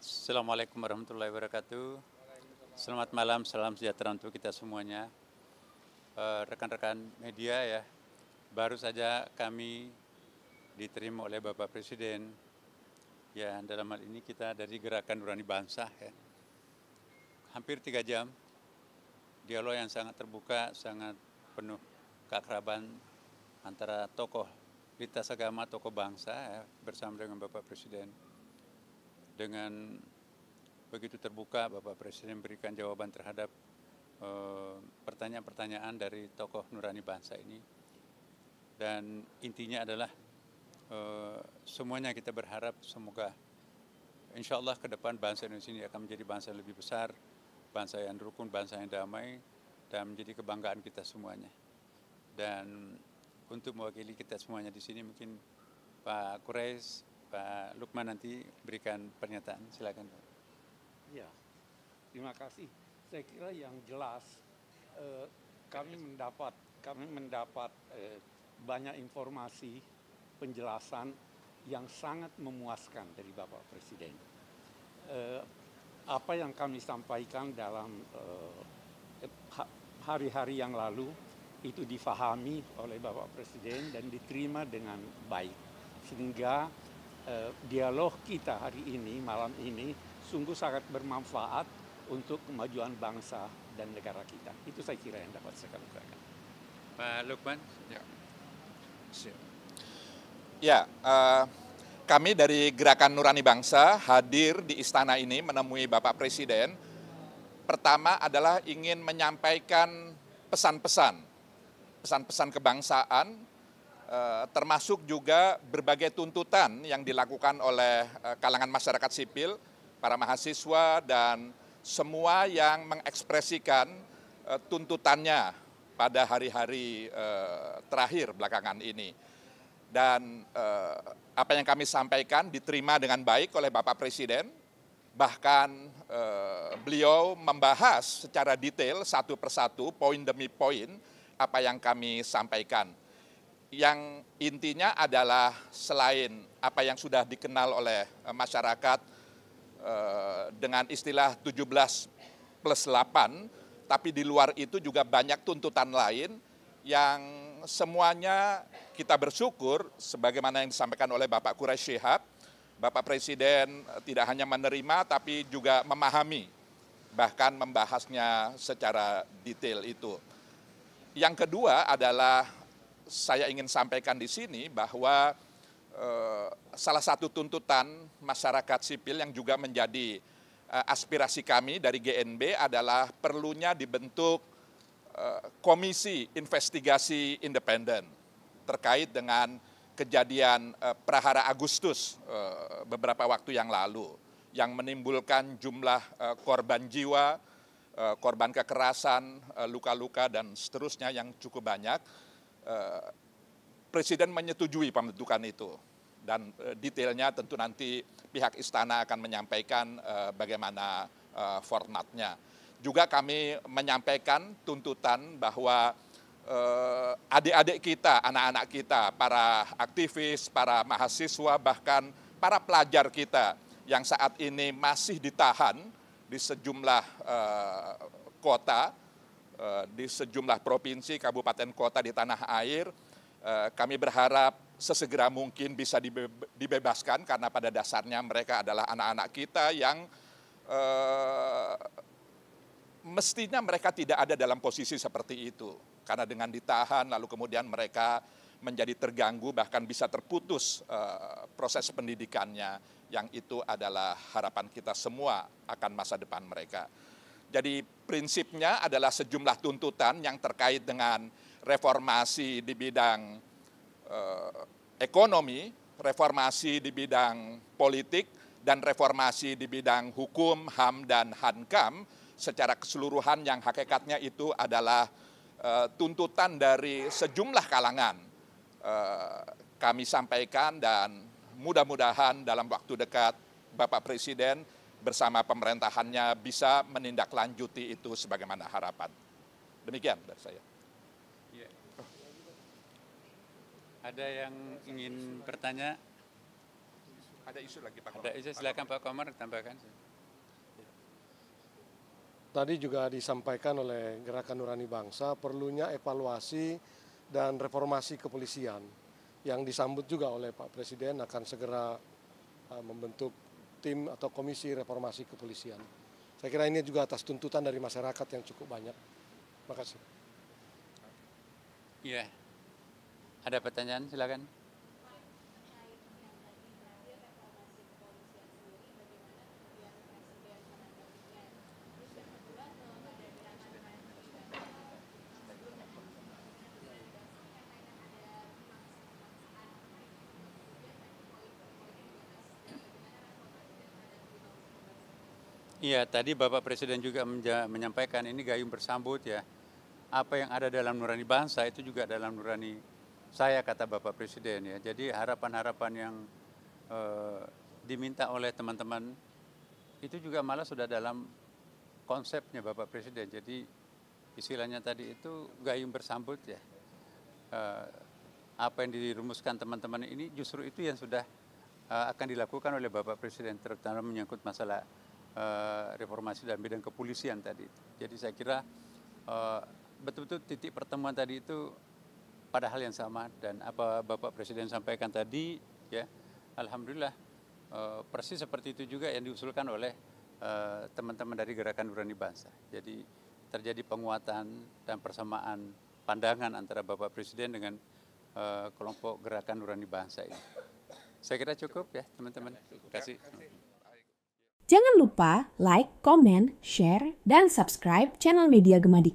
Assalamualaikum warahmatullahi wabarakatuh. Selamat malam, salam sejahtera untuk kita semuanya. Rekan-rekan media ya, baru saja kami diterima oleh Bapak Presiden. Ya, dalam hal ini kita dari Gerakan Nurani Bangsa ya. Hampir 3 jam, dialog yang sangat terbuka, sangat penuh keakraban antara tokoh lintas agama, tokoh bangsa ya, bersama dengan Bapak Presiden. Dengan begitu terbuka, Bapak Presiden memberikan jawaban terhadap pertanyaan-pertanyaan dari tokoh Nurani Bangsa ini. Dan intinya adalah semuanya kita berharap semoga insya Allah ke depan bangsa Indonesia ini akan menjadi bangsa yang lebih besar, bangsa yang rukun, bangsa yang damai, dan menjadi kebanggaan kita semuanya. Dan untuk mewakili kita semuanya di sini mungkin Pak Quraisy, Pak Lukman nanti berikan pernyataan. Silakan. Ya, terima kasih. Saya kira yang jelas kami mendapat banyak informasi, penjelasan yang sangat memuaskan dari Bapak Presiden. Apa yang kami sampaikan dalam hari-hari yang lalu itu difahami oleh Bapak Presiden dan diterima dengan baik, sehingga dialog kita hari ini, malam ini, sungguh sangat bermanfaat untuk kemajuan bangsa dan negara kita. Itu saya kira yang dapat saya katakan. Pak Lukman. Ya, kami dari Gerakan Nurani Bangsa hadir di istana ini menemui Bapak Presiden. Pertama adalah ingin menyampaikan pesan-pesan kebangsaan, termasuk juga berbagai tuntutan yang dilakukan oleh kalangan masyarakat sipil, para mahasiswa, dan semua yang mengekspresikan tuntutannya pada hari-hari terakhir belakangan ini. Dan apa yang kami sampaikan diterima dengan baik oleh Bapak Presiden, bahkan beliau membahas secara detail satu persatu, poin demi poin, apa yang kami sampaikan. Yang intinya adalah selain apa yang sudah dikenal oleh masyarakat dengan istilah 17+8, tapi di luar itu juga banyak tuntutan lain yang semuanya kita bersyukur sebagaimana yang disampaikan oleh Bapak Quraisy Shihab, Bapak Presiden tidak hanya menerima tapi juga memahami, bahkan membahasnya secara detail itu. Yang kedua adalah saya ingin sampaikan di sini bahwa salah satu tuntutan masyarakat sipil yang juga menjadi aspirasi kami dari GNB adalah perlunya dibentuk komisi investigasi independen terkait dengan kejadian Prahara Agustus beberapa waktu yang lalu yang menimbulkan jumlah korban jiwa, korban kekerasan, luka-luka, dan seterusnya yang cukup banyak. Presiden menyetujui pembentukan itu, dan detailnya tentu nanti pihak istana akan menyampaikan bagaimana formatnya. Juga kami menyampaikan tuntutan bahwa adik-adik kita, anak-anak kita, para aktivis, para mahasiswa, bahkan para pelajar kita yang saat ini masih ditahan di sejumlah kota, di sejumlah provinsi, kabupaten, kota di tanah air, kami berharap sesegera mungkin bisa dibebaskan karena pada dasarnya mereka adalah anak-anak kita yang mestinya mereka tidak ada dalam posisi seperti itu. Karena dengan ditahan lalu kemudian mereka menjadi terganggu bahkan bisa terputus proses pendidikannya, yang itu adalah harapan kita semua akan masa depan mereka. Jadi prinsipnya adalah sejumlah tuntutan yang terkait dengan reformasi di bidang ekonomi, reformasi di bidang politik, dan reformasi di bidang hukum, HAM, dan Hankam secara keseluruhan yang hakikatnya itu adalah tuntutan dari sejumlah kalangan. Kami sampaikan dan mudah-mudahan dalam waktu dekat Bapak Presiden bersama pemerintahannya bisa menindaklanjuti itu sebagaimana harapan. Demikian dari saya. Ada yang ingin bertanya? Ada isu lagi Pak Ada isu, silakan Pak Komar tambahkan. Tadi juga disampaikan oleh Gerakan Nurani Bangsa perlunya evaluasi dan reformasi kepolisian yang disambut juga oleh Pak Presiden akan segera membentuk tim atau komisi reformasi kepolisian. Saya kira ini juga atas tuntutan dari masyarakat yang cukup banyak. Terima kasih. Iya. Ada pertanyaan, silakan. Iya, tadi Bapak Presiden juga menyampaikan ini gayung bersambut ya. Apa yang ada dalam nurani bangsa itu juga dalam nurani saya, kata Bapak Presiden ya. Jadi harapan-harapan yang diminta oleh teman-teman itu juga malah sudah dalam konsepnya Bapak Presiden. Jadi istilahnya tadi itu gayung bersambut ya. Apa yang dirumuskan teman-teman ini justru itu yang sudah akan dilakukan oleh Bapak Presiden, terutama menyangkut masalah reformasi dalam bidang kepolisian tadi. Jadi saya kira betul-betul titik pertemuan tadi itu pada hal yang sama, dan apa Bapak Presiden sampaikan tadi ya, alhamdulillah persis seperti itu juga yang diusulkan oleh teman-teman dari Gerakan Nurani Bangsa. Jadi terjadi penguatan dan persamaan pandangan antara Bapak Presiden dengan kelompok Gerakan Nurani Bangsa ini. Saya kira cukup ya teman-teman. Terima kasih. Jangan lupa like, komen, share, dan subscribe channel Media Gema Dika.